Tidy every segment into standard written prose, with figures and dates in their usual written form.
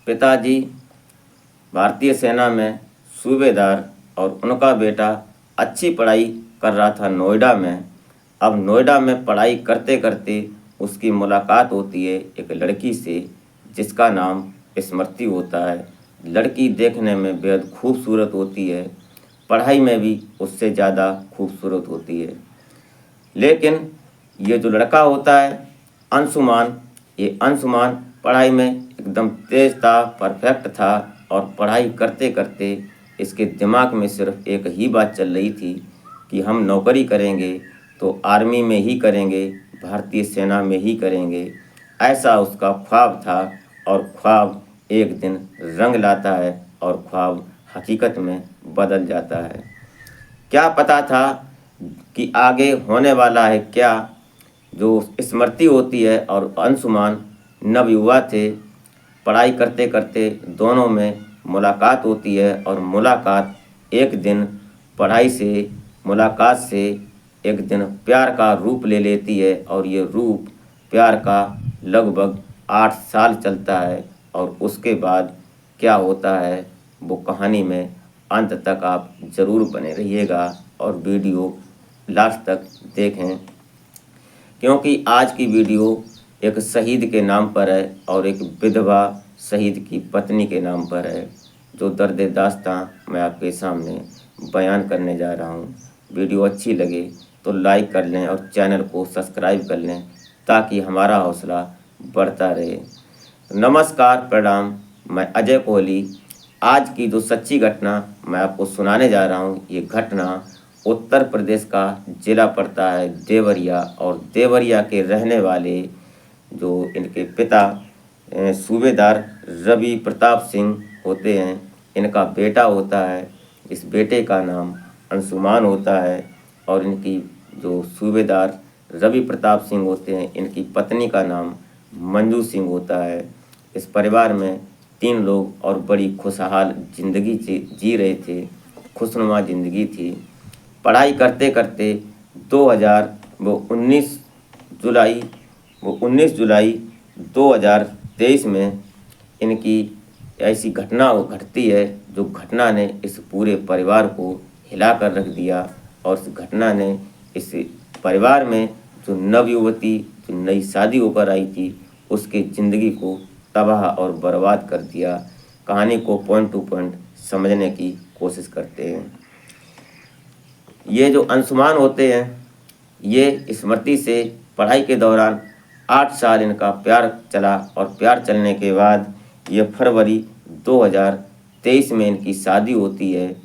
पिताजी भारतीय सेना में सूबेदार और उनका बेटा अच्छी पढ़ाई कर रहा था नोएडा में। अब नोएडा में पढ़ाई करते करते उसकी मुलाकात होती है एक लड़की से जिसका नाम स्मृति होता है। लड़की देखने में बेहद खूबसूरत होती है, पढ़ाई में भी उससे ज़्यादा खूबसूरत होती है। लेकिन ये जो लड़का होता है अंशुमान, ये अंशुमान पढ़ाई में एकदम तेज था, परफेक्ट था और पढ़ाई करते करते इसके दिमाग में सिर्फ एक ही बात चल रही थी कि हम नौकरी करेंगे तो आर्मी में ही करेंगे, भारतीय सेना में ही करेंगे। ऐसा उसका ख्वाब था और ख्वाब एक दिन रंग लाता है और ख्वाब हकीकत में बदल जाता है। क्या पता था कि आगे होने वाला है क्या। जो स्मृति होती है और अंशुमान नवयुवा थे, पढ़ाई करते करते दोनों में मुलाकात होती है और मुलाकात एक दिन पढ़ाई से, मुलाकात से एक दिन प्यार का रूप ले लेती है और ये रूप प्यार का लगभग 8 साल चलता है। और उसके बाद क्या होता है वो कहानी में अंत तक आप ज़रूर बने रहिएगा और वीडियो लास्ट तक देखें, क्योंकि आज की वीडियो एक शहीद के नाम पर है और एक विधवा शहीद की पत्नी के नाम पर है, जो दर्द दास्तां मैं आपके सामने बयान करने जा रहा हूँ। वीडियो अच्छी लगे तो लाइक कर लें और चैनल को सब्सक्राइब कर लें ताकि हमारा हौसला बढ़ता रहे। नमस्कार, प्रणाम, मैं अजय कोहली। आज की जो सच्ची घटना मैं आपको सुनाने जा रहा हूँ, ये घटना उत्तर प्रदेश का ज़िला पड़ता है देवरिया, और देवरिया के रहने वाले जो इनके पिता सूबेदार रवि प्रताप सिंह होते हैं, इनका बेटा होता है। इस बेटे का नाम अंशुमान होता है और इनकी जो सूबेदार रवि प्रताप सिंह होते हैं, इनकी पत्नी का नाम मंजू सिंह होता है। इस परिवार में 3 लोग और बड़ी खुशहाल ज़िंदगी जी रहे थे, खुशनुमा ज़िंदगी थी। पढ़ाई करते करते 19 जुलाई 2023 में इनकी ऐसी घटना घटती है जो घटना ने इस पूरे परिवार को हिला कर रख दिया। और इस घटना ने इस परिवार में जो नवयुवती, जो नई शादी होकर आई थी, उसकी ज़िंदगी को तबाह और बर्बाद कर दिया। कहानी को पॉइंट टू पॉइंट समझने की कोशिश करते हैं। ये जो अंशुमान होते हैं, ये स्मृति से पढ़ाई के दौरान 8 साल इनका प्यार चला और प्यार चलने के बाद ये फरवरी 2023 में इनकी शादी होती है।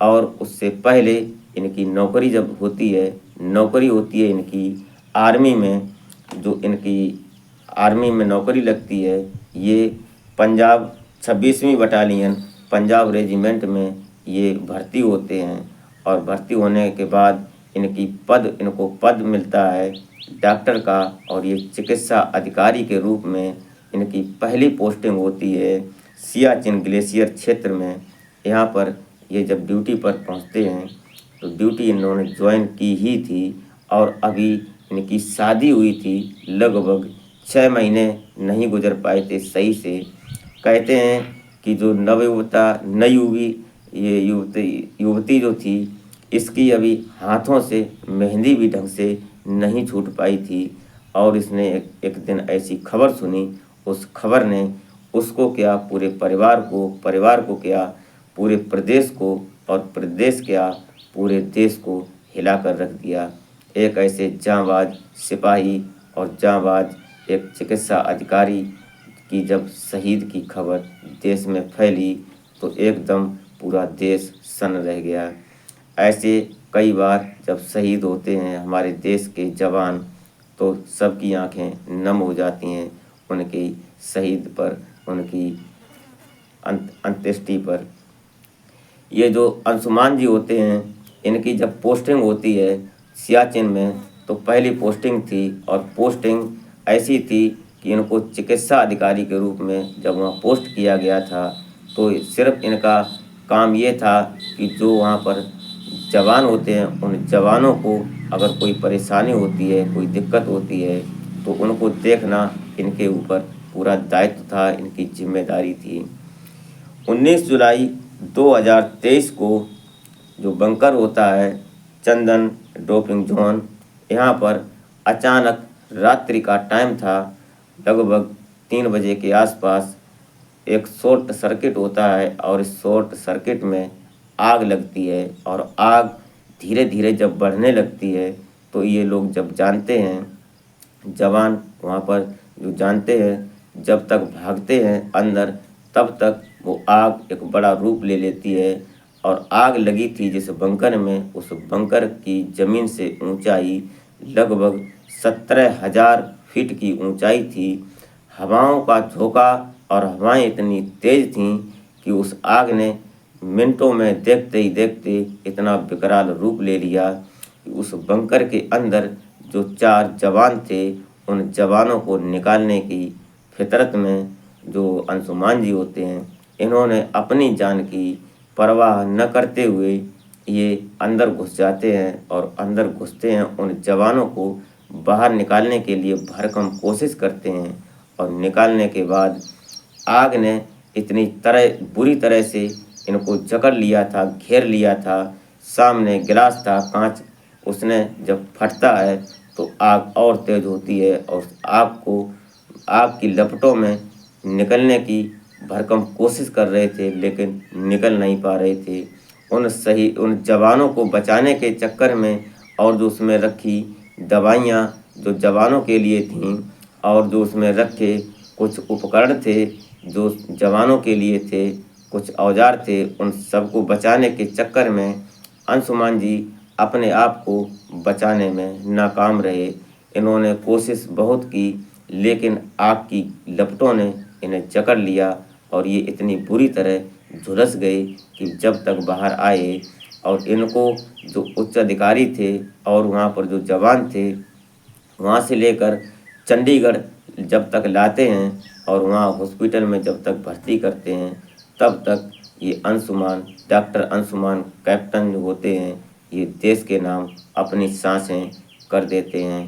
और उससे पहले इनकी नौकरी जब होती है, नौकरी होती है इनकी आर्मी में। जो इनकी आर्मी में नौकरी लगती है, ये पंजाब 26वीं बटालियन पंजाब रेजिमेंट में ये भर्ती होते हैं। और भर्ती होने के बाद इनको पद मिलता है डॉक्टर का, और ये चिकित्सा अधिकारी के रूप में इनकी पहली पोस्टिंग होती है सियाचिन ग्लेशियर क्षेत्र में। यहाँ पर ये जब ड्यूटी पर पहुँचते हैं तो ड्यूटी इन्होंने ज्वाइन की ही थी और अभी इनकी शादी हुई थी। लगभग 6 महीने नहीं गुजर पाए थे सही से। कहते हैं कि जो ये युवती जो थी, इसकी अभी हाथों से मेहंदी भी ढंग से नहीं छूट पाई थी। और इसने एक दिन ऐसी खबर सुनी, उस खबर ने उसको क्या, पूरे परिवार को क्या, पूरे प्रदेश को, और प्रदेश क्या, पूरे देश को हिला कर रख दिया। एक ऐसे जांबाज सिपाही और जांबाज एक चिकित्सा अधिकारी की जब शहीद की खबर देश में फैली तो एकदम पूरा देश सन्न रह गया। ऐसे कई बार जब शहीद होते हैं हमारे देश के जवान तो सबकी आंखें नम हो जाती हैं उनकी शहीद पर, उनकी अंत्येष्टि पर। ये जो अंशुमान जी होते हैं, इनकी जब पोस्टिंग होती है सियाचिन में, तो पहली पोस्टिंग थी और पोस्टिंग ऐसी थी कि इनको चिकित्सा अधिकारी के रूप में जब वहाँ पोस्ट किया गया था तो सिर्फ इनका काम ये था कि जो वहाँ पर जवान होते हैं उन जवानों को अगर कोई परेशानी होती है, कोई दिक्कत होती है तो उनको देखना इनके ऊपर पूरा दायित्व था, इनकी जिम्मेदारी थी। 19 जुलाई 2023 को जो बंकर होता है चंदन डोपिंग जोन, यहाँ पर अचानक रात्रि का टाइम था, लगभग 3 बजे के आसपास एक शॉर्ट सर्किट होता है और इस शॉर्ट सर्किट में आग लगती है और आग धीरे धीरे जब बढ़ने लगती है तो ये लोग जब जानते हैं, जवान वहाँ पर जो जानते हैं, जब तक भागते हैं अंदर तब तक वो आग एक बड़ा रूप ले लेती है। और आग लगी थी जिस बंकर में, उस बंकर की ज़मीन से ऊंचाई लगभग 17,000 फीट की ऊंचाई थी। हवाओं का झोंका और हवाएं इतनी तेज थीं कि उस आग ने मिनटों में देखते ही देखते इतना विकराल रूप ले लिया कि उस बंकर के अंदर जो 4 जवान थे, उन जवानों को निकालने की फितरत में जो अंशुमान जी होते हैं, इन्होंने अपनी जान की परवाह न करते हुए ये अंदर घुस जाते हैं और अंदर घुसते हैं, उन जवानों को बाहर निकालने के लिए भरकम कोशिश करते हैं। और निकालने के बाद आग ने इतनी बुरी तरह से इनको जकड़ लिया था, घेर लिया था। सामने गिलास था कांच, उसने जब फटता है तो आग और तेज होती है और आग की लपटों में निकलने की भरकम कोशिश कर रहे थे, लेकिन निकल नहीं पा रहे थे। उन जवानों को बचाने के चक्कर में और जो उसमें रखी दवाइयाँ जो जवानों के लिए थीं और जो उसमें रखे कुछ उपकरण थे जो जवानों के लिए थे, कुछ औजार थे, उन सबको बचाने के चक्कर में अंशुमान जी अपने आप को बचाने में नाकाम रहे। इन्होंने कोशिश बहुत की लेकिन आग की लपटों ने इन्हें जकड़ लिया और ये इतनी बुरी तरह झुलस गए कि जब तक बाहर आए और इनको जो उच्च अधिकारी थे और वहाँ पर जो जवान थे, वहाँ से लेकर चंडीगढ़ जब तक लाते हैं और वहाँ हॉस्पिटल में जब तक भर्ती करते हैं, तब तक ये अंशुमान, डॉक्टर अंशुमान कैप्टन जो होते हैं, ये देश के नाम अपनी सांसें कर देते हैं।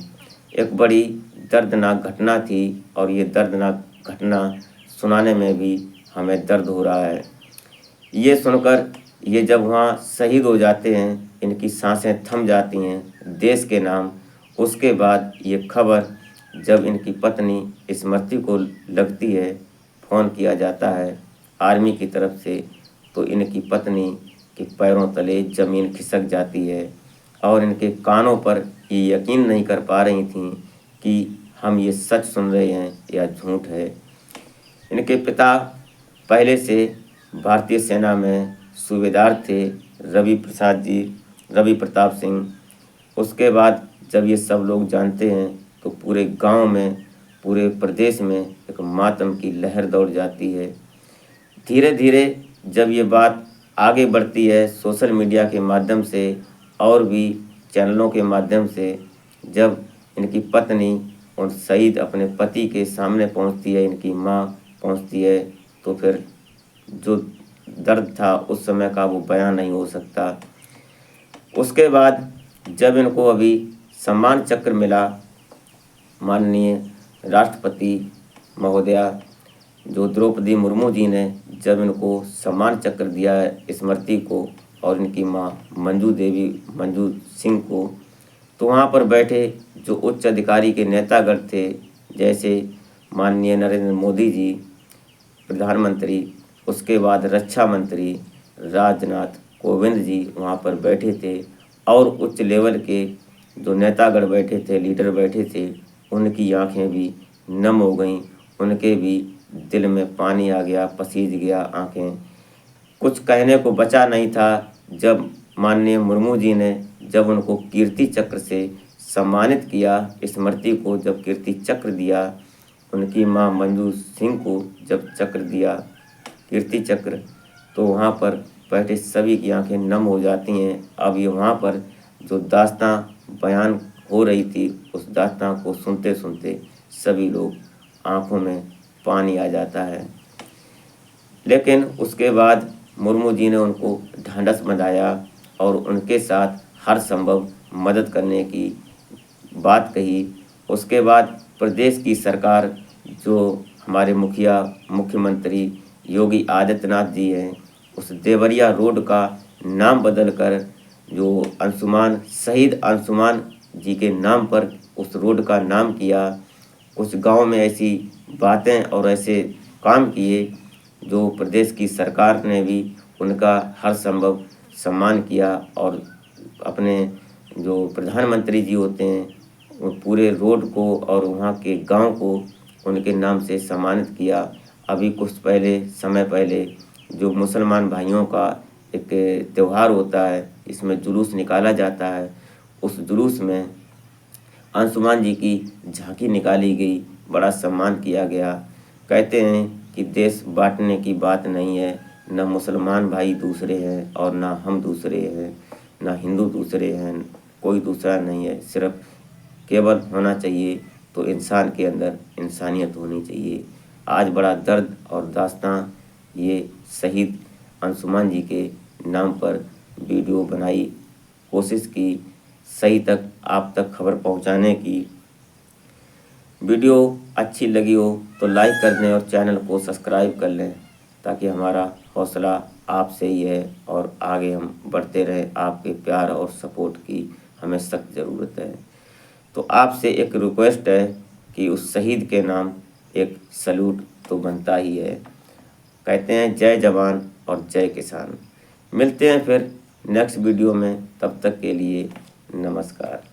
एक बड़ी दर्दनाक घटना थी और ये दर्दनाक घटना सुनाने में भी हमें दर्द हो रहा है। ये सुनकर ये जब वहाँ शहीद हो जाते हैं, इनकी सांसें थम जाती हैं देश के नाम। उसके बाद ये खबर जब इनकी पत्नी स्मृति को लगती है, फ़ोन किया जाता है आर्मी की तरफ से, तो इनकी पत्नी के पैरों तले ज़मीन खिसक जाती है और इनके कानों पर ये यकीन नहीं कर पा रही थीं कि हम ये सच सुन रहे हैं या झूठ है। इनके पिता पहले से भारतीय सेना में सूबेदार थे, रवि प्रताप सिंह। उसके बाद जब ये सब लोग जानते हैं तो पूरे गांव में, पूरे प्रदेश में एक मातम की लहर दौड़ जाती है। धीरे धीरे जब ये बात आगे बढ़ती है सोशल मीडिया के माध्यम से और भी चैनलों के माध्यम से, जब इनकी पत्नी उन शहीद अपने पति के सामने पहुंचती है, इनकी माँ पहुंचती है, तो फिर जो दर्द था उस समय का वो बयान नहीं हो सकता। उसके बाद जब इनको अभी सम्मान चक्र मिला, माननीय राष्ट्रपति महोदया जो द्रौपदी मुर्मू जी ने जब इनको सम्मान चक्र दिया है स्मृति को और इनकी माँ मंजू सिंह को, तो वहाँ पर बैठे जो उच्च अधिकारी के नेतागण थे, जैसे माननीय नरेंद्र मोदी जी प्रधानमंत्री, उसके बाद रक्षा मंत्री राजनाथ कोविंद जी वहाँ पर बैठे थे और उच्च लेवल के जो नेतागण बैठे थे, लीडर बैठे थे, उनकी आंखें भी नम हो गईं, उनके भी दिल में पानी आ गया, पसीज गया आंखें। कुछ कहने को बचा नहीं था जब माननीय मुर्मू जी ने जब उनको कीर्ति चक्र से सम्मानित किया, स्मृति को जब कीर्ति चक्र दिया, उनकी मां मंजू सिंह को जब चक्र दिया कीर्ति चक्र, तो वहाँ पर बैठे सभी की आंखें नम हो जाती हैं। अब ये वहाँ पर जो दास्तां बयान हो रही थी, उस दास्तां को सुनते सुनते सभी लोग आंखों में पानी आ जाता है। लेकिन उसके बाद मुर्मू जी ने उनको ढांढस बंधाया और उनके साथ हर संभव मदद करने की बात कही। उसके बाद प्रदेश की सरकार जो हमारे मुख्यमंत्री योगी आदित्यनाथ जी हैं, उस देवरिया रोड का नाम बदलकर जो शहीद अंशुमान जी के नाम पर उस रोड का नाम किया। कुछ गांव में ऐसी बातें और ऐसे काम किए जो प्रदेश की सरकार ने भी उनका हर संभव सम्मान किया और अपने जो प्रधानमंत्री जी होते हैं वो पूरे रोड को और वहाँ के गांव को उनके नाम से सम्मानित किया। अभी कुछ समय पहले जो मुसलमान भाइयों का एक त्यौहार होता है, इसमें जुलूस निकाला जाता है, उस जुलूस में अंशुमान जी की झांकी निकाली गई, बड़ा सम्मान किया गया। कहते हैं कि देश बांटने की बात नहीं है, न मुसलमान भाई दूसरे हैं और ना हम दूसरे हैं, ना हिंदू दूसरे हैं, कोई दूसरा नहीं है। सिर्फ केवल होना चाहिए तो इंसान के अंदर इंसानियत होनी चाहिए। आज बड़ा दर्द और दास्तां ये शहीद अंशुमान जी के नाम पर वीडियो बनाई, कोशिश की सही तक आप तक खबर पहुंचाने की। वीडियो अच्छी लगी हो तो लाइक कर दें और चैनल को सब्सक्राइब कर लें, ताकि हमारा हौसला आपसे ही है और आगे हम बढ़ते रहें। आपके प्यार और सपोर्ट की हमें सख्त ज़रूरत है। तो आपसे एक रिक्वेस्ट है कि उस शहीद के नाम एक सैल्यूट तो बनता ही है। कहते हैं जय जवान और जय किसान। मिलते हैं फिर नेक्स्ट वीडियो में, तब तक के लिए नमस्कार।